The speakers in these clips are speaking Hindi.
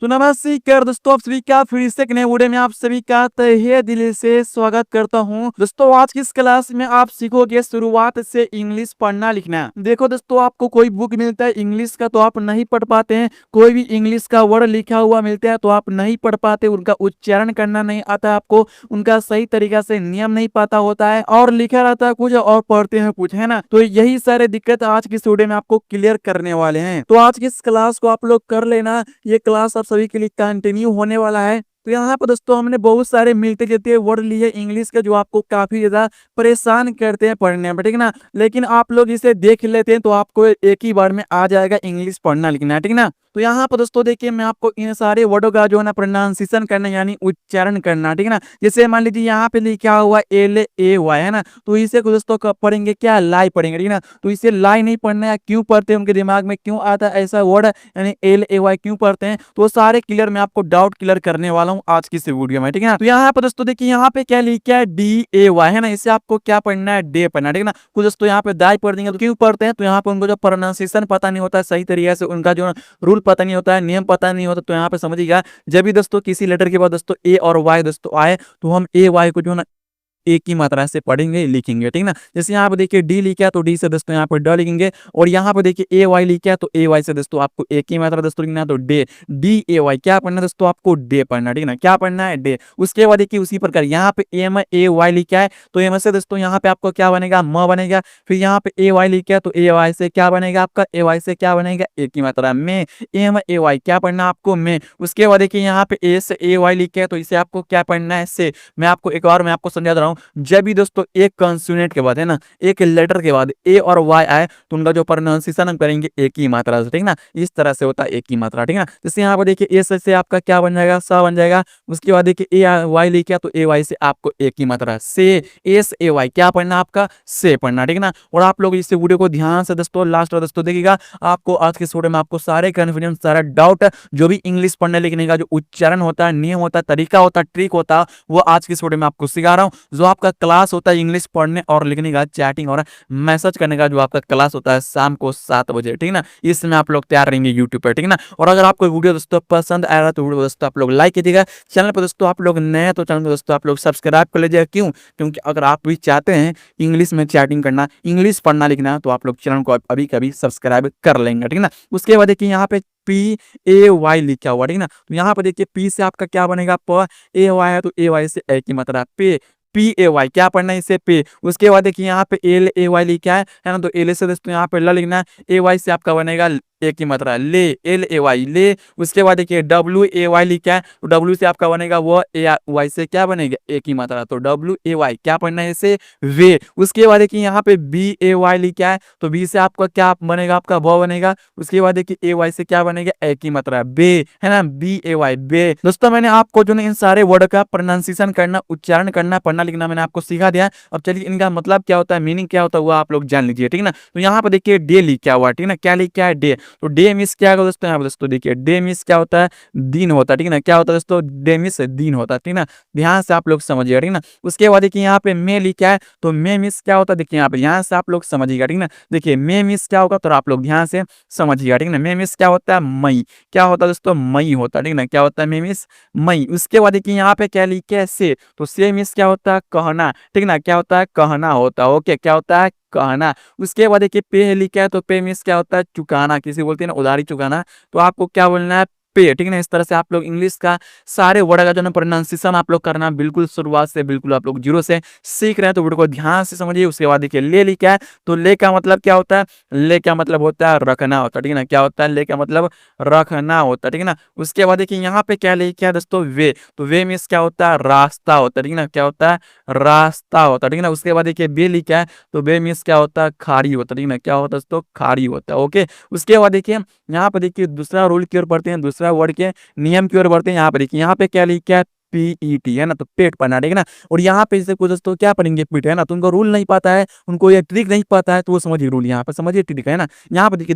तो नमस्कार दोस्तों, आप सभी का फिर से एक नए वीडियो में आप सभी का तहे दिल से स्वागत करता हूं। दोस्तों आज की इस क्लास में आप सीखोगे शुरुआत से इंग्लिश पढ़ना लिखना। देखो दोस्तों, आपको कोई बुक मिलता है इंग्लिश का तो आप नहीं पढ़ पाते हैं, कोई भी इंग्लिश का वर्ड लिखा हुआ मिलता है तो आप नहीं पढ़ पाते, उनका उच्चारण करना नहीं आता है आपको, उनका सही तरीका से नियम नहीं पता होता है और लिखा रहता है कुछ और पढ़ते हैं कुछ, है ना। तो यही सारे दिक्कत आज की इस वीडियो में आपको क्लियर करने वाले हैं। तो आज की इस क्लास को आप लोग कर लेना, ये क्लास आप सभी के लिए कंटिन्यू होने वाला है। तो यहाँ पर दोस्तों हमने बहुत सारे मिलते जुलते वर्ड लिए इंग्लिश के जो आपको काफी ज्यादा परेशान करते हैं पढ़ने में, ठीक ना। लेकिन आप लोग इसे देख लेते हैं तो आपको एक ही बार में आ जाएगा इंग्लिश पढ़ना लिखना, ठीक ना। तो यहाँ पर दोस्तों देखिए, मैं आपको इन सारे वर्डों का जो है ना प्रोनाउंसिएशन करना यानी उच्चारण करना, ठीक ना। जैसे मान लीजिए यहाँ पे लिखा हुआ LAY है ना, तो इसे को दोस्तों कब पढ़ेंगे, क्या लाई पढ़ेंगे, ठीक ना। तो इसे लाई नहीं पढ़ना है, क्यों पढ़ते हैं, उनके दिमाग में क्यों आता है ऐसा वर्ड यानी LAY क्यों पढ़ते हैं, तो सारे क्लियर मैं आपको डाउट क्लियर करने वाला हूँ आज की इस वीडियो में, ठीक है ना। तो यहाँ पर दोस्तों देखिए, यहाँ पे क्या लिखा है DAY है ना, इसे आपको क्या पढ़ना है, डे पढ़ना है, ठीक है ना। कुछ दोस्तों यहाँ पे दाई पढ़ देंगे, तो क्यों पढ़ते हैं, तो यहाँ पे उनको जो प्रोनाउंसिएशन पता नहीं होता है सही तरीके से, उनका जो रूल पता नहीं होता है, नियम पता नहीं होता, तो यहाँ पे समझिएगा जब भी दोस्तों किसी लेटर के बाद दोस्तों A और Y दोस्तों आए तो हम AY को जो है ना एक ही मात्रा से पढ़ेंगे लिखेंगे, ठीक ना। जैसे यहाँ पे देखिए डी लिखा है तो डी से दोस्तों यहाँ पर ड लिखेंगे, और यहाँ पे देखिए ए वाई लिखा है तो ए वाई से दोस्तों आपको एक ही मात्रा दोस्तों लिखना है, तो डे DAY क्या पढ़ना है दोस्तों, आपको डे पढ़ना, ठीक ना। क्या पढ़ना है, डे। उसके बाद देखिए उसी प्रकार यहाँ पे MAY लिखा है तो एम से दोस्तों यहाँ पे आपको क्या बनेगा, म बनेगा। फिर यहाँ पे AY लिखा है तो AY से क्या बनेगा आपका, AY से क्या बनेगा, एक ही मात्रा में MAY क्या पढ़ना है आपको, में। उसके बाद देखिए यहाँ पे A से AY लिखा है तो इसे आपको क्या पढ़ना है, से। मैं आपको एक और मैं आपको समझा दे रहा हूँ, जब भी दोस्तों एक कॉन्सोनेंट के बाद है ना, एक लेटर के बाद ए और वाई आए तो उनका जो प्रोनाउंसिएशन हम करेंगे एक ही मात्रा से, ठीक ना। इस तरह से होता है एक ही मात्रा, ठीक ना। जैसे यहाँ पर देखिए ए से आपका क्या बन जाएगा, सा बन जाएगा। उसके बाद देखिए ए वाई लिखा तो ए वाई से आपको एक ही मात्रा से, SAY क्या पढ़ना आपका, से पढ़ना, ठीक ना। और आप लोग इस वीडियो को ध्यान से दोस्तों लास्ट और दोस्तों देखिएगा, आपको आज के वीडियो में आपको सारे कन्फ्यूजन सारा डाउट जो भी इंग्लिश पढ़ने लिखने का जो उच्चारण होता है, नियम होता है, तरीका होता है, ट्रिक होता है, वो आज के वीडियो में आपको सिखा रहा हूँ। जो आपका क्लास होता है इंग्लिश पढ़ने और लिखने का, चैटिंग और मैसेज करने का, जो आपका क्लास होता है शाम को 7 बजे, ठीक ना। इसमें आप लोग तैयार रहेंगे यूट्यूब पर, ठीक ना। और अगर आपको वीडियो दोस्तों पसंद आया तो वीडियो दोस्तों आप लोग लाइक कीजिएगा। चैनल पर दोस्तों आप लोग नए हैं तो चैनल को दोस्तों आप लोग सब्सक्राइब कर लीजिएगा। क्यों, क्योंकि अगर आप भी चाहते हैं इंग्लिश में चैटिंग करना, इंग्लिश पढ़ना लिखना, तो आप लोग चैनल को अभी कभी सब्सक्राइब कर लेंगे, ठीक ना। उसके बाद देखिए यहाँ पे PAY लिखा हुआ, ठीक ना। तो यहाँ पर देखिए P से आपका क्या बनेगा, प, AY है तो AY से एक ही मात्रा पे, PAY क्या पढ़ना है, इसे पे। उसके बाद देखिए यहाँ पे LAY लिखा है ना, तो एल से दोस्तों यहाँ पे ल लिखना है, AY से आपका बनेगा एक ही मात्रा ले, LAY ले। उसके बाद देखिए WAY लिखा है तो W से आपका बनेगा वो, AY से क्या बनेगा, एक ही मात्रा, तो WAY क्या पढ़ना है, इसे वे। उसके बाद देखिए यहाँ पे BAY लिखा है तो B से आपका क्या बनेगा, आपका ब बनेगा। उसके बाद देखिए AY से क्या बनेगा, एक ही मात्रा बे, है ना, BAY बे। दोस्तों मैंने आपको जो इन सारे वर्ड का प्रोनाउंसिएशन करना, उच्चारण करना, पढ़ना लिखना मैंने आपको सिखा दिया। अब चलिए इनका मतलब क्या होता है, मीनिंग क्या होता है, वो आप लोग जान लीजिए, ठीक ना। तो यहाँ पर देखिए डे लिखा हुआ, ठीक ना, क्या लिखा है, डे। तो डे मिस क्या होगा दोस्तों, यहाँ पर दोस्तों देखिए डे मिस क्या होता है, दिन होता है, ठीक ना। क्या होता है दोस्तों, डे मिस दिन होता है, ठीक ना। ध्यान से आप लोग समझिएगा, ठीक ना। उसके बाद देखिए यहाँ पे मे लिखा है तो मे मिस क्या होता है, देखिए यहाँ पे, यहाँ से आप लोग समझिएगा, ठीक ना। देखिए मे मिस क्या होगा तो आप लोग ध्यान से समझिएगा, ठीक ना। मे मिस क्या होता है, मई। क्या होता है दोस्तों, मई होता है, ठीक ना। क्या होता है, मे मिस मई। उसके बाद देखिए यहाँ पे क्या लिखा है, से। तो से मिस क्या होता है, कहना, ठीक ना। क्या होता है, कहना होता है, ओके, क्या होता है, कहना। उसके बाद देखिए पे लिखा है तो पे मीन्स क्या होता है, चुकाना, किसी बोलते हैं ना उधारी चुकाना, तो आपको क्या बोलना है, पे, ठीक है। इस तरह से आप लोग इंग्लिश का सारे वर्ड का जो है प्रोनाउंसिएशन आप लोग करना बिल्कुल शुरुआत से, बिल्कुल आप लोग जीरो से सीख रहे हैं, तो वीडियो को ध्यान से समझिए। उसके बाद देखिए ले लिखा है तो ले का मतलब क्या होता है, ले का मतलब होता है रखना होता है, ठीक है ना। क्या होता है, ले का मतलब रखना होता है, ठीक है ना। उसके बाद देखिए यहाँ पे क्या लिखा है दोस्तों, वे। तो वे मीन्स क्या होता है, रास्ता होता है, ठीक है ना। क्या होता है, रास्ता होता है, ठीक है ना। उसके बाद देखिए बे लिखा है तो बे मीन्स क्या होता है, खारी होता है, ठीक है ना। क्या होता है दोस्तों, खारी होता है, ओके। उसके बाद देखिए यहाँ पे देखिए दूसरा रूल की ओर बढ़ते हैं, दूसरा वर्ड के नियम की ओर बढ़ते हैं। यहाँ पे देखिए यहाँ पे क्या लिखा है, PET है ना, तो पेट पढ़ना, ठीक है ना। और यहाँ पे जैसे कुछ दोस्तों क्या पढ़ेंगे पीठ है ना, तो उनको रूल नहीं पता है, उनको ये ट्रिक नहीं पता है, तो वो समझिए रूल, यहाँ पे समझिए ट्रिक है ना। यहाँ पे देखिए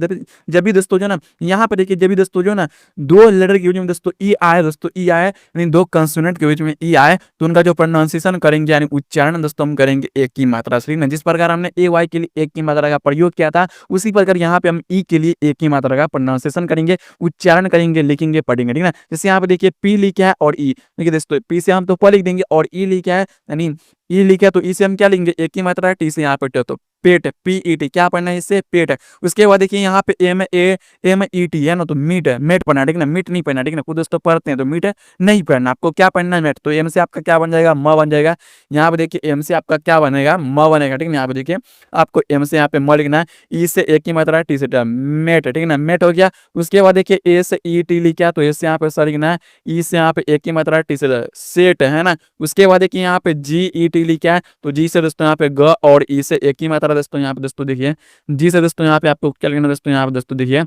जब भी दोस्तों जो है ना, यहाँ पे देखिए जब भी दोस्तों जो है ना, दो लेटर के बीच में दोस्तों ई आए, दोस्तों ई आए यानी दो कंसोनेंट के बीच में ई आए, तो उनका जो प्रोनाउंसिएशन करेंगे यानी उच्चारण दोस्तों हम करेंगे एक की मात्रा से, ठीक ना। जिस प्रकार हमने ए वाई के लिए एक की मात्रा का प्रयोग किया था, उसी प्रकार यहाँ पे हम ई के लिए एक की मात्रा का प्रोनाउंसिएशन करेंगे, उच्चारण करेंगे, लिखेंगे, पढ़ेंगे, ठीक ना। जैसे यहाँ पे देखिए पी लिखा है और ई, देखिए दोस्तों पी से हम तो प लिख देंगे और ई लिखा है यानी ई लिखा है, तो ई से हम क्या लिखेंगे, एक की मात्रा है, टी से यहाँ पे तो पेट, PET क्या पढ़ना है इससे, पेट है। उसके बाद देखिए यहाँ पे MET है ना, तो मीट है, मेट पढ़ना है, ठीक ना, मीट नहीं पढ़ना, ठीक ना। कुछ दोस्तों पढ़ते हैं तो मीट नहीं पढ़ना, आपको क्या पढ़ना है, मेट। तो एम से आपका क्या बन जाएगा, म बन जाएगा। यहाँ पे देखिए एम से आपका क्या बनेगा, म बनेगा, ठीक ना। यहाँ पे देखिए आपको एम से यहाँ पे म लिखना है, ई से एक की मात्रा, टी से मेट, ठीक ना, मेट हो गया। उसके बाद देखिए ए से ET लिखा, तो ए से यहाँ पे सर लिखना है, ई से यहाँ पे एक की मात्रा, टी से सेट है ना। उसके बाद देखिए यहाँ पे GET लिखा है, तो जी से दोस्तों यहाँ पे ग और ई से एक की मात्रा दोस्तों यहाँ पे दोस्तों देखिए, जी से दोस्तों यहाँ पे आपको क्या लिखना दोस्तों, यहाँ पे दोस्तों देखिए,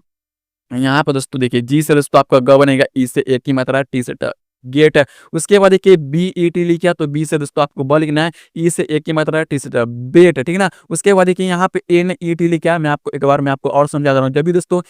यहाँ पे दोस्तों देखिए जी से दोस्तों आपका ग बनेगा, ई से एक की मात्रा, टी से गेट है। उसके बाद देखिए BET लिखा, तो बी से दोस्तों आपको ब लिखना है, ई से एक की मात्रा, टी से बेट, ठीक है ना। उसके बाद देखिए यहाँ पे NET लिखा है, मैं आपको एक बार मैं आपको और समझा रहा हूँ। जब भी दोस्तों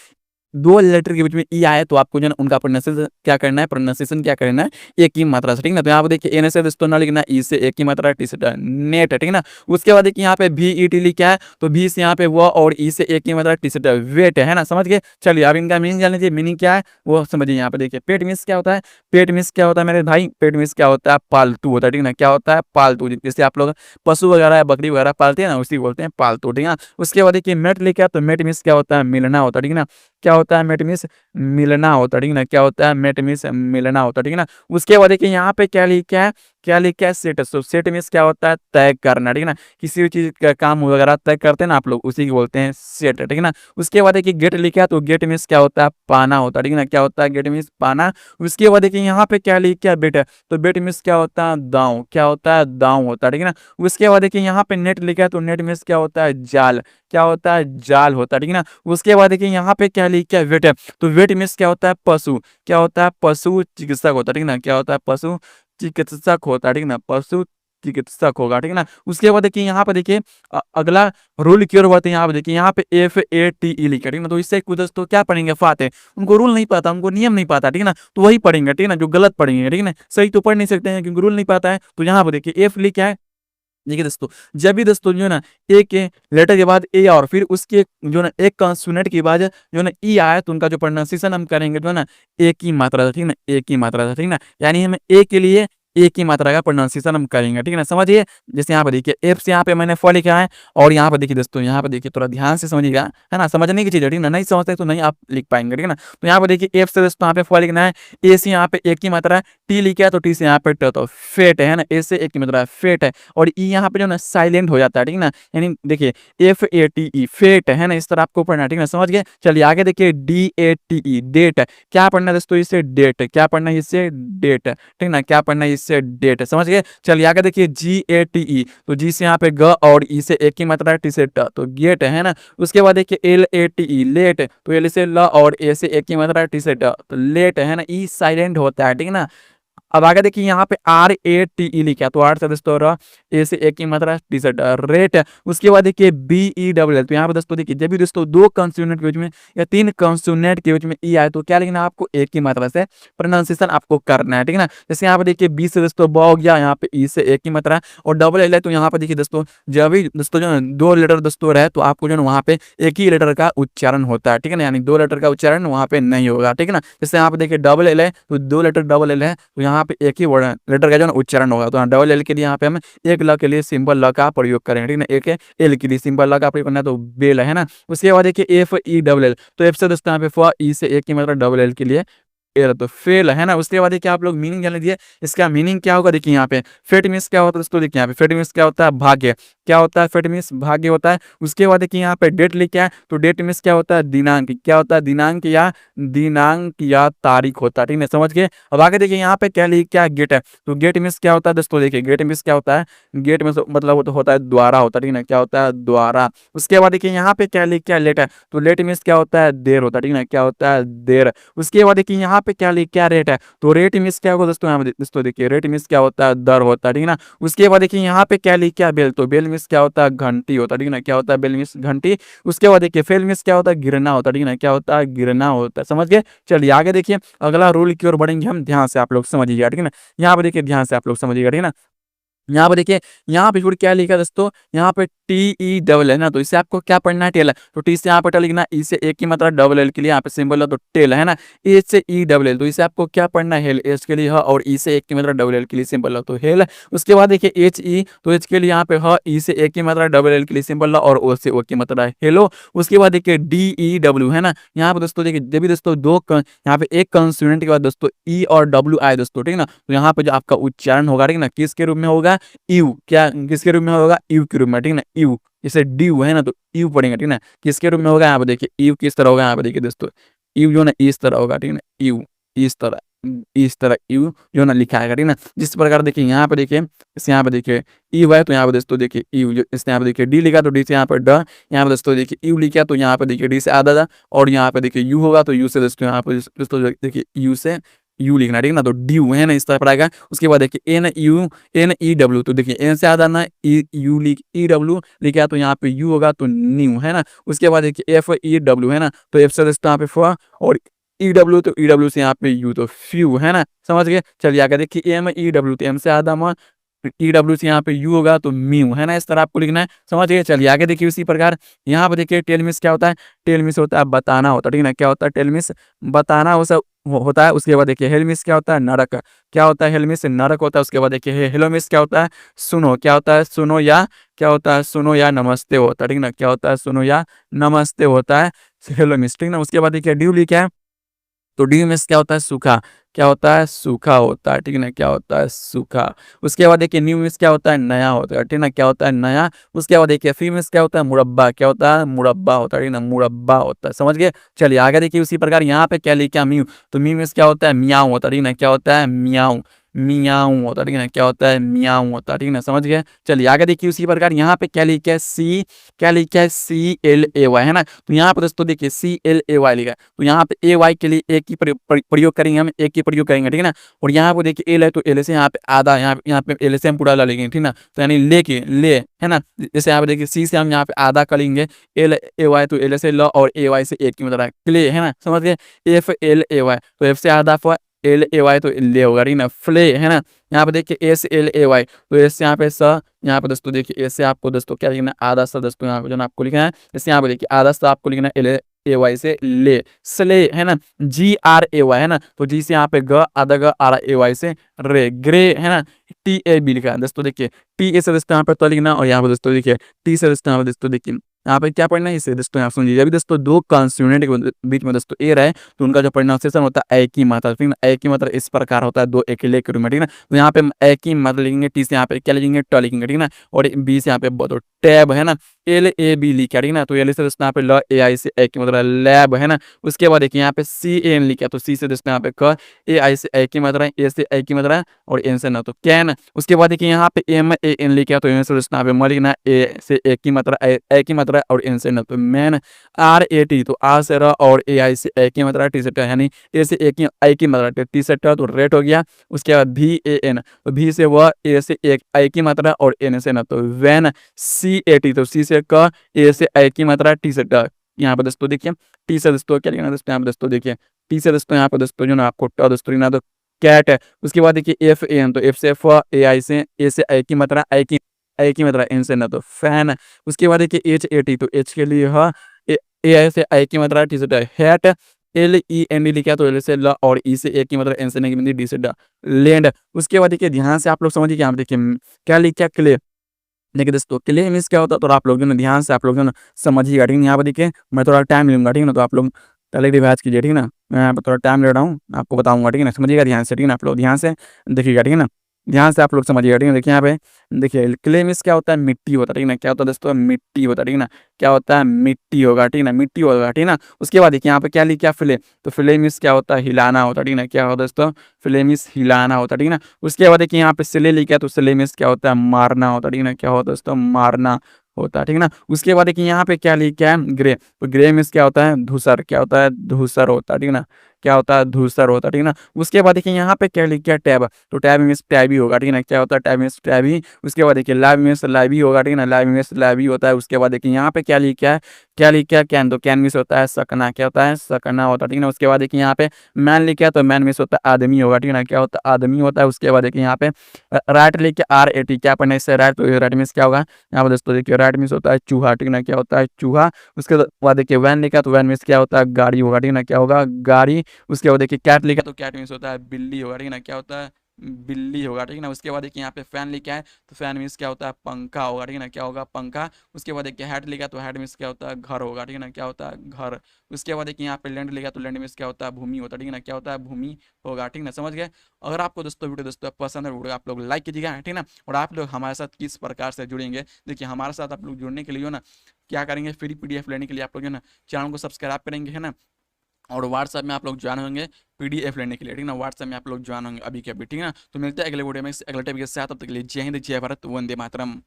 दो लेटर के बीच में ई आए, तो आपको जो है उनका प्रोनाउंसिएशन क्या करना है, प्रोनाउंसिएशन क्या करना है, एक की मात्रा से, ठीक ना। तो यहाँ पे देखिए एन से दोस्तों ना लिखना है, ई से एक की मात्रा, टी से नेट है, ठीक ना। उसके बाद देखिए यहाँ पे BET लिखा है, तो बी से यहाँ पे वो और ई से एक की मात्रा, टी से वेट है ना, समझ गए। चलिए अब इनका मीनिंग जान लीजिए, मीनिंग क्या है वो समझिए। यहाँ पे देखिए पेट मीन्स क्या होता है, पेट मीन्स क्या होता है मेरे भाई, पेट मीन्स क्या होता है, पालतू होता है, ठीक ना। क्या होता है, पालतू, जैसे आप लोग पशु वगैरह बकरी वगैरह पालते हैं ना, उसी बोलते हैं पालतू, ठीक है। उसके बाद देखिए मेट लिखा है, तो मेट मीन्स क्या होता है, मिलना होता है, ठीक ना। क्या होता है, मेट मीन्स मिलना होता है, ठीक ना। क्या होता है, मेट मीन्स मिलना होता है, ठीक ना। उसके बाद देखिए यहाँ पे क्या लिखा है, क्या लिखा है, सेट। तो सेट मीन्स क्या होता है, तय करना, ठीक ना। किसी भी चीज का काम वगैरह तय करते हैं ना आप लोग, उसी को बोलते हैं सेट, ठीक ना। उसके बाद देखिए गेट लिखा है, तो गेट मीन्स क्या होता है, पाना होता है, ठीक ना। क्या होता है, गेट मीन्स पाना। उसके बाद देखिए यहाँ पे क्या लिखा है, बेट है, तो बेट मीन्स क्या होता है, दांव। क्या होता है, दांव होता है, ठीक ना। उसके बाद देखिए यहाँ पे नेट लिखा है, तो नेट मीन्स क्या होता है, जाल। क्या होता है, जाल होता है, ठीक ना। उसके बाद देखिए यहाँ पे क्या लिखा है, वेट है, तो वेट मीन्स क्या होता है, पशु। क्या होता है, पशु चिकित्सक होता है, ठीक ना। क्या होता है, पशु चिकित्सक होता है, ठीक ना, पशु चिकित्सक होगा, ठीक ना। उसके बाद देखिए यहाँ पे देखिए अगला रूल की ओर बढ़ते हैं। यहाँ पे देखिए यहाँ पे FATE लिखा, ठीक ना। तो इससे कुछ दोस्तों क्या पढ़ेंगे, फाते, उनको रूल नहीं पता, उनको नियम नहीं पता, ठीक ना, तो वही पढ़ेंगे, ठीक ना, जो गलत पढ़ेंगे, ठीक ना। सही तो पढ़ नहीं सकते हैं क्योंकि रूल नहीं पता है। तो यहाँ पे देखिए F लिखा है। देखिए दोस्तों जब भी दोस्तों जो है ना ए के लेटर के बाद ए और फिर उसके जो है ना एक कॉन्सोनेंट के बाद जो है ना ई आया, तो उनका जो प्रोनाउंसिएशन हम करेंगे जो है ना एक की मात्रा से, ठीक ना, एक की मात्रा से, ठीक ना। यानी हमें ए के लिए एक ही मात्रा का प्रोनाउंसिएशन हम करेंगे, ठीक है ना, समझिए। जैसे यहाँ पे देखिए एफ से यहाँ पे मैंने फ लिखा है, और यहाँ पे देखिए दोस्तों, यहाँ पे देखिए थोड़ा ध्यान से समझिएगा, है ना, समझने की चीज है, ठीक ना। नहीं समझते तो नहीं आप लिख पाएंगे, ठीक है ना। तो यहाँ पे देखिए एफ से दोस्तों यहाँ पे फ लिखना है, ए से यहाँ पे एक की मात्रा है, टी लिखा है, तो टी से यहाँ पे तो फेट है ना, ए से एक की मात्रा है, फेट है, और ई यहाँ पे जो ना साइलेंट हो जाता है, ठीक ना। यानी देखिए FATE फेट है ना, इस तरह आपको पढ़ना है, ठीक ना, समझ गए। चलिए आगे देखिए DATE डेट, क्या पढ़ना है दोस्तों, इससे डेट, क्या पढ़ना है इससे, डेट, ठीक ना, क्या पढ़ना है इससे, डेट, समझ गए। चलिए आगे देखिए GATE, तो जी से यहाँ पे ग और ई से एक की मात्रा, टी से ट, तो गेट है ना। उसके बाद देखिए LATE लेट, तो एल से ल और ए से एक की मात्रा, टी से ट, तो लेट है ना, ई साइलेंट होता है, ठीक ना। अब आगे देखिए यहाँ पे RATE लिखा है, तो आर से दोस्तों र, ए से एक की मात्रा, टी से रेट। उसके बाद देखिए BELL, तो यहाँ पे दोस्तों देखिए जब भी दोस्तों दो कंसोनेंट के बीच में या तीन कंसोनेंट के बीच में ई आए, तो क्या लिखना है आपको, एक की मात्रा से प्रोनाउंसिएशन आपको करना है, ठीक है ना। जैसे यहाँ पे देखिए बी से दोस्तों ब हो गया, यहाँ पे ई से एक की मात्रा, और डबल एल है, तो यहाँ पे देखिए दोस्तों जब भी दोस्तों जो है दो लेटर दोस्तों रहे, तो आपको जो है वहाँ पे एक ही लेटर का उच्चारण होता है, ठीक है ना, यानी दो लेटर का उच्चारण वहाँ पे नहीं होगा, ठीक है ना। जैसे यहाँ पे देखिए डबल एल है, तो दो लेटर डबल एल है, तो यहाँ पे एक ही वर्ड लेटर का जो है उच्चारण होगा। तो डबल एल के लिए यहाँ पे हम एक ल के लिए सिंपल ल का प्रयोग करेंगे, ठीक है ना, एक एल के लिए सिंपल ल का प्रयोग करना है, तो बेल है ना। उसके बाद देखिए FELL, तो एफ से दोस्तों यहाँ पे फ, ई से एक की मतलब डबल एल के लिए एल, तो फेल है ना। उसके बाद देखिए आप लोग मीनिंग जान लीजिए, इसका मीनिंग क्या होगा। देखिए यहाँ पे फेट मीन्स क्या होता है दोस्तों, देखिए यहाँ पे फेट मीन्स क्या होता है, भाग्य। क्या होता है, फेट मीन्स भाग्य होता है। उसके बाद देखिए यहाँ पे डेट लिखा है, तो डेट मीन्स क्या होता है, दिनांक। क्या होता है, दिनांक या तारीख होता है, ठीक है, समझ गए। अब आगे देखिए यहाँ पे क्या लिख, क्या गेट है, तो गेट मीन्स क्या होता है दोस्तों, देखिए गेट मीन्स क्या होता है, गेट में मतलब वो तो होता है द्वारा होता है, ठीक है, क्या होता है, द्वारा। उसके बाद देखिए यहाँ पे क्या लिख, क्या लेट है, तो लेट मीन्स क्या होता है, देर होता है, ठीक है, क्या होता है, देर। उसके बाद देखिए यहाँ पे क्या लिख, क्या रेट है, तो रेट मीन्स क्या होगा दोस्तों, यहाँ पे दोस्तों देखिए रेट मीन्स क्या होता है, दर होता है, ठीक है ना। उसके बाद देखिए यहाँ पे क्या लिख, क्या बेल, तो बेल मीन्स क्या होता है, घंटी होता है, ठीक है ना, क्या होता है, बेल मीन्स घंटी। उसके बाद देखिए फेल मीन्स क्या होता है, गिरना होता है, ठीक है ना, क्या होता है, गिरना होता है, समझ गए। चलिए आगे देखिए, अगला रूल की ओर बढ़ेंगे हम, ध्यान से आप लोग समझिएगा, ठीक है ना। यहाँ पे देखिए ध्यान से आप लोग समझिएगा, ठीक है ना। यहाँ पे देखिए, यहाँ पे फिर क्या लिखा है दोस्तों, यहाँ पे टी ई डबल है ना, तो इसे आपको क्या पढ़ना है, टेल है, तो टी से यहाँ पे टेल लिखना, ई से एक की मात्रा, डबल एल के लिए यहाँ पे सिंबल है तो टेल है ना। एच से ई डबल एल, तो इसे आपको क्या पढ़ना है, हेल, एच के लिए ह, और ई से एक की मात्रा, डबल एल के लिए सिंबल है तो हेल। उसके बाद देखिए एच ई, तो एच के लिए यहाँ पे ह, ई से एक की मात्रा, डबल एल के लिए सिंबल है, और ओ से ओ की मात्रा है हेलो। उसके बाद देखिए डी ई डब्ल्यू है ना, यहाँ पे दोस्तों देखिए जब भी दोस्तों यहाँ पे एक कंसोनेंट के बाद दोस्तों ई और डब्ल्यू आए दोस्तों, ठीक है ना, तो यहाँ पे जो आपका उच्चारण होगा, ठीक है ना, किसके रूप में होगा, यू, क्या किसके रूप में होगा, यू के रूप में, ठीक है ना, यू। जैसे डी यू है ना, तो यू पढ़ेंगे, ठीक है ना, किसके रूप में होगा, यहाँ पे देखिए यू किस तरह होगा, यहाँ पे देखिए दोस्तों यू जो ना इस तरह होगा, ठीक है ना, यू इस तरह यू जो ना लिखा है, ठीक है ना। जिस प्रकार देखिए यहाँ पे देखिए, इस यहाँ पे देखिए यू है, तो यहाँ पे दोस्तों देखिए यू, इस यहाँ पे देखिए डी लिखा, तो डी से यहाँ पे ड, यहाँ पे दोस्तों देखिए यू लिखा, तो यहाँ पे देखिए डी से आधा दा, और यहाँ पे देखिए यू होगा, तो यू से दोस्तों यहाँ पे दोस्तों देखिए यू से यू लिखना, ठीक है ना, तो डी यू है ना, इस तरह पढ़ाएगा। उसके बाद देखिए एन ई डब्ल्यू, तो देखिए एन से आधा ना यू लिख, ई डब्ल्यू लिखा, तो यहाँ पे यू होगा तो न्यू है ना। उसके बाद देखिए एफ ई डब्ल्यू है ना, तो एफ से दोस्तों यहाँ पे फ, और ई डब्ल्यू, तो ई डब्ल्यू से यहाँ पे यू, तो फ्यू है ना, समझ गए। चलिए आगे देखिए एम ई डब्ल्यू, तो एम से आधा म, ई डब्ल्यू से यहाँ पे यू होगा तो म्यू है ना, इस तरह आपको लिखना है, समझ गए। चलिए आगे देखिए उसी प्रकार यहाँ पे देखिए टेल मिस क्या होता है, टेल मिस होता है बताना होता है, ठीक है ना, क्या होता है, टेल मिस बताना हो सब होता है। उसके बाद देखिए हेल मिस क्या होता है, नरक, क्या होता है, हेल मिस नरक होता है। उसके बाद देखिए हेलो मिस क्या होता है, सुनो, क्या होता है, सुनो या क्या होता है, सुनो या नमस्ते होता है, ठीक है ना, क्या होता है, सुनो या नमस्ते होता है हेलो मिस, ठीक है ना। उसके बाद देखिए ड्यू लिखा है, तो डी में क्या होता है, सूखा, क्या होता है, सूखा होता है, ठीक है ना, क्या होता है, सूखा। उसके बाद देखिए न्यू मिस क्या होता है, नया होता है, ठीक है ना, क्या होता है, नया। उसके बाद देखिए फ्री मिस क्या होता है, मुरब्बा, क्या होता है, मुरब्बा होता है, ठीक है ना, मुरब्बा होता है, समझ गए। चलिए आगे देखिए उसी प्रकार यहाँ पे क्या लिखा, म्यू, तो म्यू मिस क्या होता है, मियाऊ होता है, ठीक है ना, क्या होता है, मियाऊ, मियाऊ होता है, ठीक है ना, क्या होता है, मियाऊ होता है, ठीक है ना, समझ गए। चलिए आगे देखिए उसी प्रकार यहाँ पे क्या लिखा है, सी, क्या लिखा है, सी एल ए वाई है ना, तो यहाँ पे दोस्तों देखिए सी एल ए वाई लिखा है, तो यहाँ पे ए वाई के लिए एक ही प्रयोग करेंगे, हम एक ही प्रयोग करेंगे, ठीक है ना। और यहाँ पे देखिए एल है, तो एल से यहाँ पे आधा, यहाँ पे एल से हम पूरा लेंगे, ठीक ना, तो यानी लेके ले है ना। जैसे यहाँ पे देखिए सी से हम यहाँ पे आधा कर लेंगे, एल ए वाई, तो एल से ल, और ए वाई से एक की मतलब क्ले है ना, समझ गए। एफ एल ए वाई, तो एफ से आधा एल ए वाई, तो ले होगा, ठीक ना, फ्ले है ना। यहाँ पे देखिए एस एल ए वाई, तो एस यहाँ पे स, यहाँ पे दोस्तों देखिए एस से आपको दोस्तों क्या लिखना है, आधा सा दोस्तों यहाँ पे जो ना आपको लिखना है, जैसे यहाँ पे देखिए आधा सा आपको लिखना है एल ए वाई से ले, स्ले है ना, जी आर ए वाई है ना, तो जी से यहाँ पे ग, आधा ग, आर ए वाई से रे, ग्रे है ना, टी ए बी लिखा है दोस्तों देखिए, टी ए से दोस्तों यहाँ पे तो लिखना, और यहाँ पे दोस्तों देखिए टी से दोस्तों यहाँ पे दोस्तों देखिए यहाँ पे क्या पढ़ना है, इसे दोस्तों यहाँ सुनिए, अभी दोस्तों दो कॉन्सोनेंट के बीच में दोस्तों ए रहे, तो उनका जो प्रोनाउंसिएशन होता है एक ही मात्रा, ठीक है, एक ही मात्रा इस प्रकार होता है, दो अकेले के रूप में, ठीक है ना। तो यहाँ पे हम एक ही मात्रा लिखेंगे, टी से यहाँ पे क्या लिखेंगे, ट लिखेंगे, ठीक है ना, और बी से यहाँ पे तो टैब है ना, एल ए बी लिखा, ठीक है ना, तो एल से दोस्तों यहाँ पे ल ए आई से एक की मात्रा लैब है ना। उसके बाद देखिए यहाँ पे सी ए एन लिखा, तो सी से दोस्तों यहाँ पे क, ए आई से एक की मात्रा, ए से एक की मात्रा, और एन से ना तो कैन। उसके बाद देखिए यहाँ पे एम ए एन लिखा, तो एन से दोस्तों यहाँ पे म लिखना, ए से एक की मात्रा, एक की मात्रा, और एन से ना तो मैन। आर ए टी, तो आर से र, और ए आई से एक की मात्रा, टी से ट, यानी ए से एक की आई की मात्रा, टी से ट, तो रेट हो गया। उसके बाद भी ए एन, तो भी से वह, ए से एक आई की मात्रा, और एन से ना तो वैन। सी ए टी, तो सी से क, ए से आई की मात्रा, टी से ट, यहाँ पे दोस्तों देखिए टी से दोस्तों क्या लिखना दोस्तों, यहाँ पे दोस्तों देखिए टी से दोस्तों यहाँ पे दोस्तों जो ना आपको ट दोस्तों लिखना, तो कैट है। उसके बाद देखिए एफ ए एन, तो एफ से एफ, ए आई से, ए से आई की मात्रा, आई की मात्रा, एन से ना तो फैन। उसके बाद देखिए एच ए टी, तो एच के लिए ह, ए आई से आई की मात्रा, टी से ट, hat. L E N D लिखा, तो एल से ल, और ई से एक की मात्रा, एन से नहीं की बिंदी, डी से ड, लैंड। उसके बाद देखिए ध्यान से आप लोग समझिए, यहाँ पे देखिए क्या लिखा, क्ले। देखिए दोस्तों क्ले मीन्स क्या होता है, तो आप लोग जो ना ध्यान से आप लोग जो ना समझिएगा, ठीक है। यहाँ पे देखिए मैं थोड़ा टाइम लूंगा, ठीक है ना, तो आप लोग पहले रिवाइज कीजिए, ठीक है ना। मैं यहाँ पे थोड़ा टाइम ले रहा हूँ, आपको बताऊंगा, ठीक है ना, समझिएगा ध्यान से, ठीक है ना, आप लोग ध्यान से देखिएगा, ठीक है ना। ध्यान से आप लोग समझिएगा, ठीक है। देखिए यहाँ पे, देखिए क्ले मीन्स क्या होता है, मिट्टी होता है, ठीक है ना। क्या होता है दोस्तों, मिट्टी होता है, ठीक है ना। क्या होता है, मिट्टी होगा, ठीक है ना, मिट्टी होगा, ठीक है ना। उसके बाद देखिए यहाँ पे क्या लिखा, फ्ले, तो फ्ले मीन्स क्या होता है, हिलाना होता है, ठीक है ना। क्या होता है दोस्तों, फ्ले मीन्स हिलाना होता है, ठीक है ना। उसके बाद देखिए यहाँ पे सिले लिखा है, तो सिले मीन्स क्या होता है, मारना होता है, ठीक है ना। क्या होता है दोस्तों, मारना होता है, ठीक है ना। उसके बाद देखिए यहाँ पे क्या लिखा है, ग्रे, तो ग्रे मीन्स क्या होता है, धूसर, क्या होता है, धूसर होता है, ठीक है ना। क्या होता है, धूसर होता है, ठीक है ना। उसके बाद देखिए यहाँ पे क्या लिखा है, टैब, तो टैब मीन्स टैबी होगा, ठीक है ना। क्या होता है, टैब मीन्स टैबी। उसके बाद देखिए लाइव मीन्स लाइव ही होगा, ठीक है ना। लाइव मीन्स लाइव ही होता है। उसके बाद देखिए यहाँ पे क्या लिखा है, क्या लिखा है, कैन, तो कैन मीन्स होता है सकना, क्या होता है, सकना होता है, ठीक है ना। उसके बाद देखिए यहाँ पे मैन लिखा है, तो मैन मीन्स होता है आदमी होगा, ठीक है ना। क्या होता है, आदमी होता है। उसके बाद देखिए यहाँ पे राइट लिखे RAT, क्या पढ़ने से राइट, तो राइट मीन्स क्या होगा, यहाँ पर दोस्तों देखिए राइट मीन्स होता है चूहा, ठीक है ना। क्या होता है, चूहा। उसके बाद देखिए वैन लिखा, तो वैन मीन्स क्या होता है, गाड़ी होगा, ठीक है ना। क्या होगा, गाड़ी। उसके बाद देखिए कैट लिखा, तो कैट मीन्स होता है बिल्ली होगा, ठीक है ना। क्या होता है, बिल्ली होगा, ठीक है ना। उसके बाद देखिए यहाँ पे फैन लिखा है, तो फैन मीन्स क्या होता है, पंखा होगा, ठीक है ना। क्या होगा, पंखा। उसके बाद देखिए हैट लिखा, तो हैट मीन्स क्या होता है, घर होगा, ठीक है ना। क्या होता है, घर। उसके बाद देखिए यहाँ पे लैंड लिखा, तो लैंड मीन्स क्या होता है, भूमि होता है, ठीक है ना। क्या होता है, भूमि होगा, ठीक है ना। समझ गए। अगर आपको दोस्तों वीडियो दोस्तों पसंद है, वीडियो आप लोग लाइक कीजिएगा, ठीक है ना। और आप लोग हमारे साथ किस प्रकार से जुड़ेंगे, देखिए हमारे साथ आप लोग जुड़ने के लिए हो ना, क्या करेंगे, फ्री PDF लेने के लिए आप लोग जो है ना चैनल को सब्सक्राइब करेंगे, है ना। और व्हाट्सएप में आप लोग ज्वाइन होंगे PDF लेने के लिए, ठीक है ना। व्हाट्सएप में आप लोग ज्वाइन होंगे अभी के अभी, ठीक है ना। तो मिलते हैं अगले वीडियो में अगले टॉपिक के साथ, तब तक के लिए जय हिंद, जय भारत, वंदे मातरम।